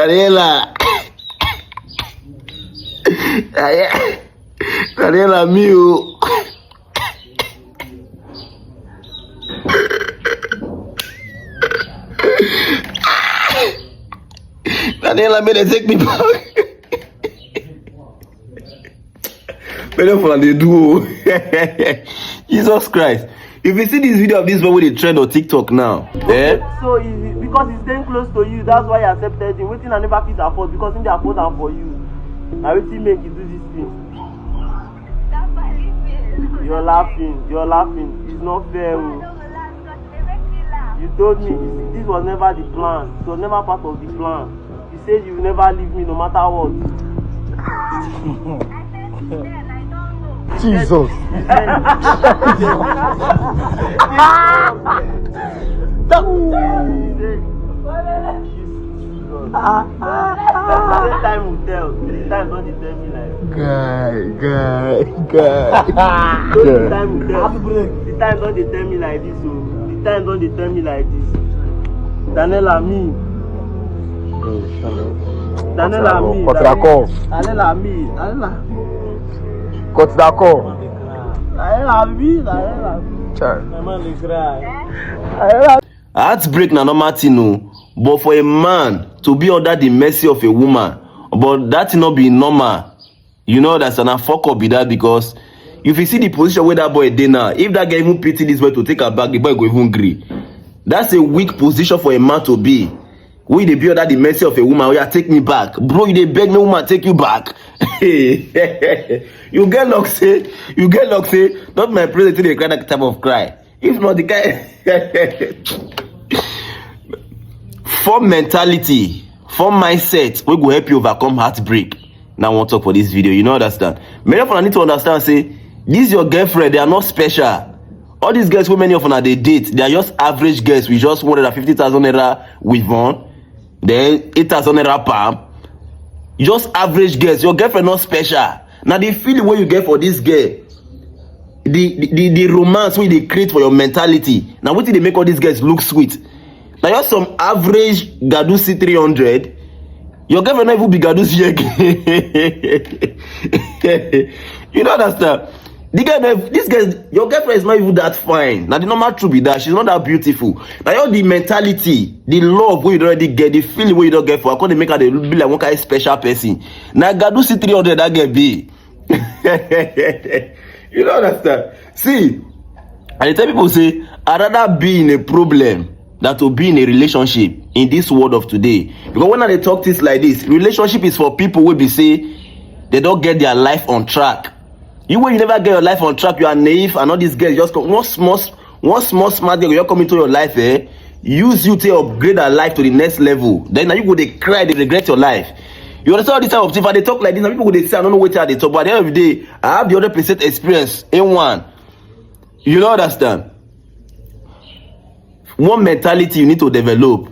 Daniela. Daniela, mio. Daniela, may they take me back. Better they do. Jesus Christ. If you see this video of this one with the trend on TikTok now, So easy because he's staying close to you. That's why you accepted him. Waiting and never fit afford because in the afford am for you. Now waiting make you do this thing. You're laughing. It's not fair. You told me this was never the plan. It was never part of the plan. You said you will never leave me no matter what. Jesus. Time will tell. This time don't you tell me like. Guy. Time will tell. The time don't you tell me like this. So the time don't you tell me like this. Daniela me. Daniela me. Daniela me. Cut that call. Daniela me. Heartbreak na normal thing, no. But for a man to be under the mercy of a woman, but that not be normal. You know that's a fuck up with that because if you see the position where that boy did now, if that guy even pity this boy to take her back, the boy go even agree. That's a weak position for a man to be. We they be under the mercy of a woman. Oh, yeah, take me back, bro. You they beg me, woman, take you back. You get luck, say. Not my present till they cry that type of cry. If not, the guy. Form mentality, form mindset, we go help you overcome heartbreak. Now I want to talk for this video. You know understand? Many of you need to understand. Say this is your girlfriend. They are not special. All these girls, who many of them they date, they are just average girls. We just 150,000 naira with one, then 8,000 naira per. Just average girls. Your girlfriend not special. Now the feeling what you get for this girl, the romance what they create for your mentality. Now what did they make all these girls look sweet? Now you're some average Gadu C300. Your girlfriend not even be Gadu C. You don't understand? This guy, your girlfriend is not even that fine. Now the normal truth be that she's not that beautiful. Now you're the mentality, the love where you already get, the feeling where you don't get for. I can't make her be like one kind of special person. Now Gadu C300 that get be. You don't understand? See, I tell people say I'd rather be in a problem than to be in a relationship in this world of today. Because when they talk things like this, relationship is for people who be say they don't get their life on track. When you never get your life on track, you are naive, and all these girls just come. One small smart girl, you come into your life, use you to upgrade her life to the next level. Then now you go they cry, they regret your life. You understand all this type of thing? If they talk like this, now people go they say I don't know what they talk, but at the end of the day, I have the 100% experience in one. You don't understand? One mentality you need to develop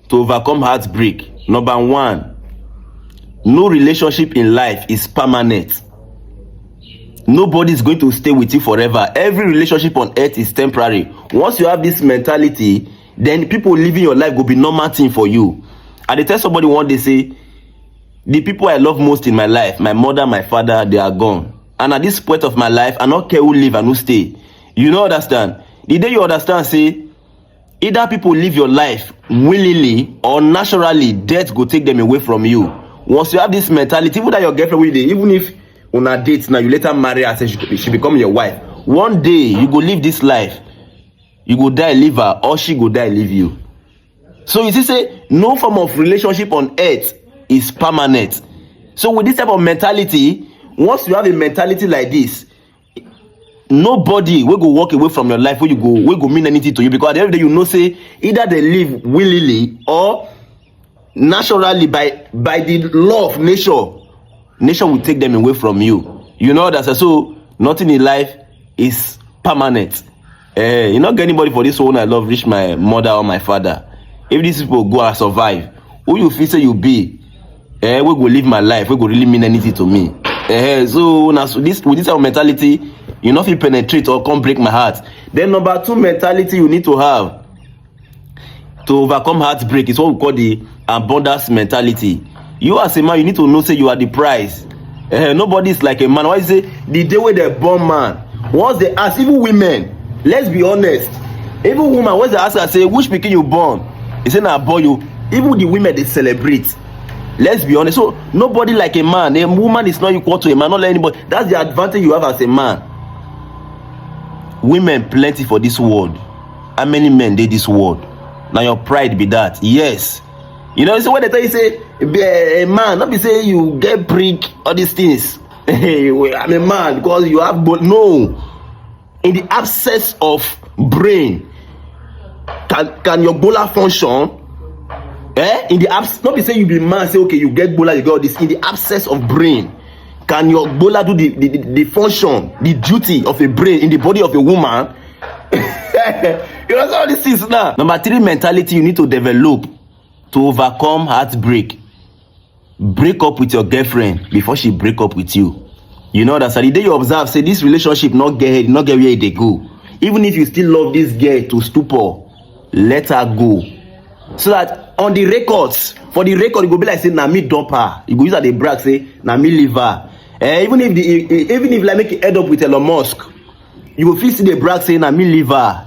to overcome heartbreak. Number one, no relationship in life is permanent. Nobody is going to stay with you forever. Every relationship on earth is temporary. Once you have this mentality, then people living your life will be normal thing for you. And they tell somebody one day, say, the people I love most in my life, my mother, my father, they are gone. And at this point of my life, I don't care who live and who stay. You know understand? The day you understand, say, either people live your life willingly or naturally, death go take them away from you. Once you have this mentality, even that your girlfriend will, even if on a date now, you later marry her, say she become your wife. One day you go live this life, you go die, leave her, or she go die, leave you. So you see, say no form of relationship on earth is permanent. So with this type of mentality, once you have a mentality like this, nobody will go walk away from your life where you go, will go mean anything to you, because at the end of the day, you know, say either they live willingly or naturally by the law of nature will take them away from you. You know that. So nothing in life is permanent. You not get anybody for this one I love reach my mother or my father. If these people go and survive, who you feel say you be, we go live my life, we go really mean anything to me. So now with this type of mentality, you not feel penetrate or come break my heart. Then number two mentality you need to have. to overcome heartbreak is what we call the abundance mentality. You as a man, you need to know say you are the prize. Nobody is like a man. Why say the day wey they born man, once they ask, even women, let's be honest, even woman, once they ask her say which pikin you born, they say na boy you. Even the women they celebrate. Let's be honest. So nobody like a man. A woman is not equal to a man. Not like anybody. That's the advantage you have as a man. Women plenty for this world. How many men dey this world? Now your pride be that. Yes. You know, so when they tell you say be a man, not be say you get prick, all these things. I'm a man because you have both. No. In the absence of brain, can your bola function? In the absence, not be say you be man, say okay, you get bola, you got this. In the absence of brain, can your bola do the function, the duty of a brain in the body of a woman? You know all these things now. Number 3 mentality you need to develop to overcome heartbreak. Break up with your girlfriend before she break up with you. You know that, so the day you observe, say this relationship not get where they go. Even if you still love this girl to stupor, let her go. So that on the records, for the record, you go be like say na me dump her. You go use that the brag say na me leave her. Even if like make it end up with Elon Musk, you go feel see the brag say na me leave her.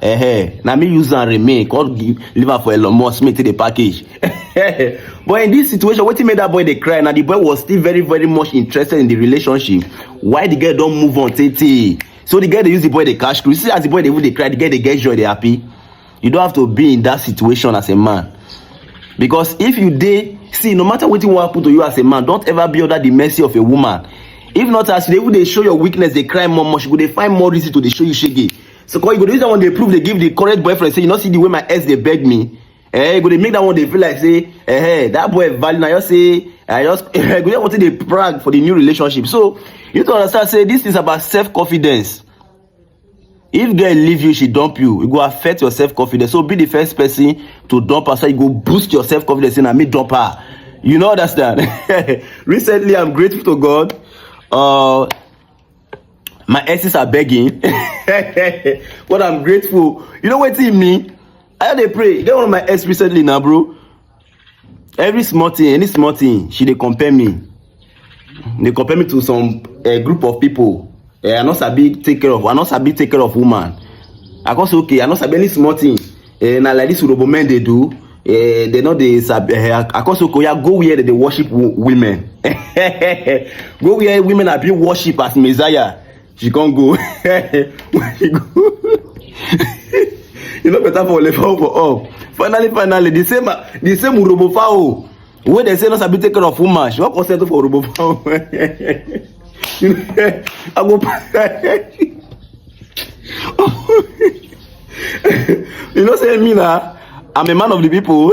Na me use and remain. God leave her for Elon Musk, make the package. But in this situation, what made that boy they cry? Now the boy was still very, very much interested in the relationship. Why the girl don't move on? So the girl they use the boy they cash through. You see as the boy they cry, the girl they get joy, they happy. You don't have to be in that situation as a man. Because if you see, no matter what you want to happen to you as a man, don't ever be under the mercy of a woman. If not, as they show your weakness, they cry more much. They find more reason to show you shaggy. So because you go use that one, they prove they give the correct boyfriend. Say, you not see the way my ex they beg me. You go they make that one they feel like say, that boy value. Now you say, go want to brag for the new relationship. So you need to understand. Say this is about self-confidence. If girl leave you, she dump you, it go affect your self-confidence. So be the first person to dump her, so you go boost your self-confidence and me dump her. You know understand? Recently, I'm grateful to God. My exes are begging. But I'm grateful. You know what it mean? I dey pray. Get one of my ex recently now, bro. Any small thing, she they compare me. They compare me to some group of people. I not sabi take care of woman. I go say okay, I not sabi any small thing. Now like this Urobo men they do. They know they sabi. I go say okay, go where they worship women. Go where women are being worship as Messiah. She can't go. She go. You know better for level for up. Finally, the same Urobo fowl. When they say not sabi take care of woman, she won't consent for Urobo fowl. You know, say me now, I'm a man of the people.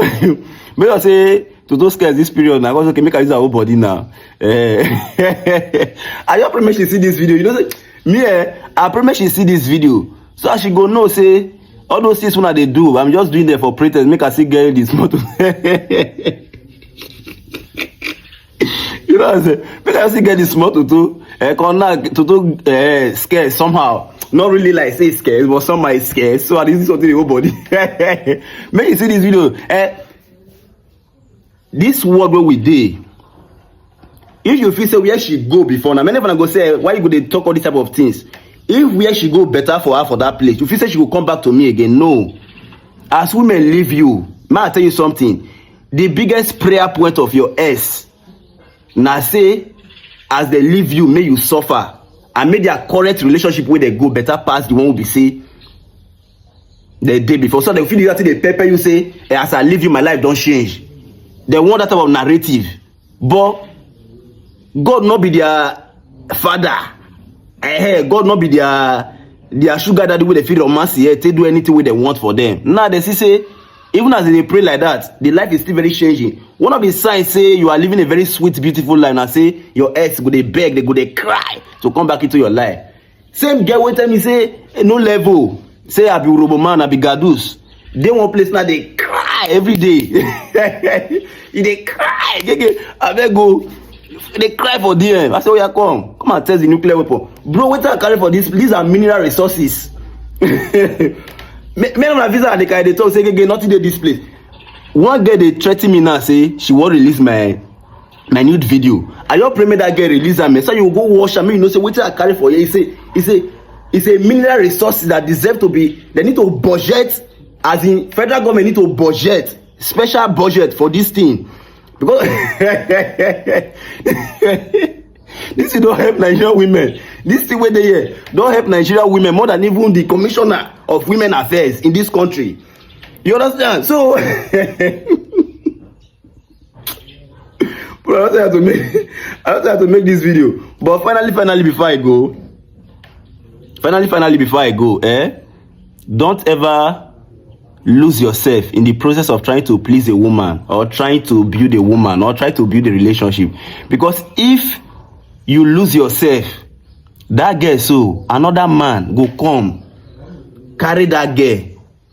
But I say to those guys this period now, okay, make her use her whole body now. I just promise she see this video. You know, say me, I promise she see this video. So I should go know, say all those things when they do, I'm just doing them for pretense. Make her see girl this motor. You know what I'm saying? Make her see get this small to scared somehow. Not really like say scared, but somehow is scared. So this is something the whole body. Make you see this video. This word where we did. If you feel say where she go before, now many of them go say why you go they talk all these type of things. If where she go better for her for that place, you feel say she will come back to me again. No. As women leave you, may I tell you something? The biggest prayer point of your ex. Now say, as they leave you, may you suffer. And may their correct relationship where they go better past the one will be say the day before. So they feel that they pepper you say, as I leave you, my life don't change. They want that type of narrative. But God not be their father. God not be their sugar daddy with the feel romance here. They do anything what they want for them. Now they say, even as they pray like that, the life is still very changing. One of the signs say you are living a very sweet, beautiful life. And say your ex go they beg, they go they cry to come back into your life. Same girl one time he say no level. Say I be Urobo man, I be Gadus. They one place now they cry every day. They cry. I beg go. They cry for DM. I say, oh yeah, come and test the nuclear weapon. Bro, what I carry for this? These are mineral resources. Many of my visa they talk say again, nothing they this place. one girl dey threaten me now say she wan release my nude video. I just pray make that girl release am. So you go watch am, make you know say wetin I carry for here. It's a mineral resources that deserve to be. They need to budget, as in federal government need to budget special budget for this thing, because this thing don help Nigerian women. This thing wey dey here don help Nigerian women more than even the commissioner of women affairs in this country. You understand? So bro, I don't have to make this video. But finally before I go, don't ever lose yourself in the process of trying to please a woman, or trying to build a woman, or try to build a relationship. Because if you lose yourself, that girl, so another man go come carry that girl,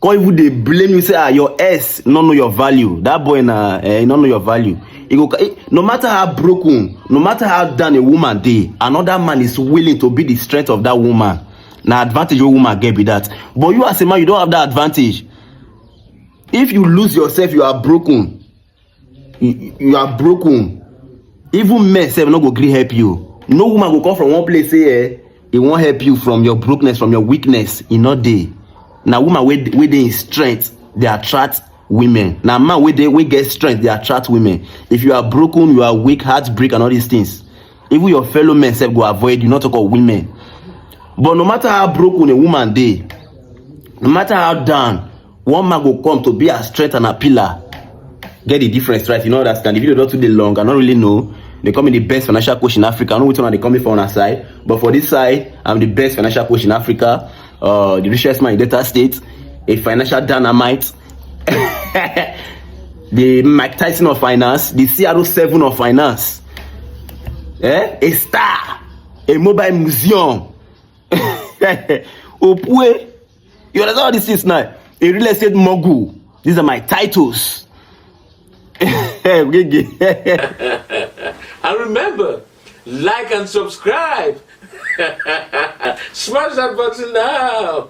come even dey blame you, say your ex no know your value. That boy na no know your value. He go, no matter how broken, no matter how down a woman dey, another man is willing to be the strength of that woman. Na advantage wey woman get be that. But you as a man, you don't have that advantage. If you lose yourself, you are broken. You are broken. Even men sef no go gree help you. No woman go come from one place say he won't help you from your brokenness, from your weakness. E no dey. Na woman wey dey in strength, they attract women. Na man wey get strength, they attract women. If you are broken, you are weak, heartbreak and all these things, even your fellow men sef go avoid you, not talk of women. But no matter how broken a woman dey, no matter how down, one man go come to be her strength and her pillar. Get the difference, right? You know that the video not too long. I don't really know. They call me the best financial coach in Africa. I know which one they call me for on our side, but for this side, I'm the best financial coach in Africa. The richest man in Delta State, a financial dynamite, the Mike Tyson of finance, the CR7 of finance, a star, a mobile museum. Opue, you understand all these things now? A real estate mogul. These are my titles. And remember, like and subscribe. Smash that button now.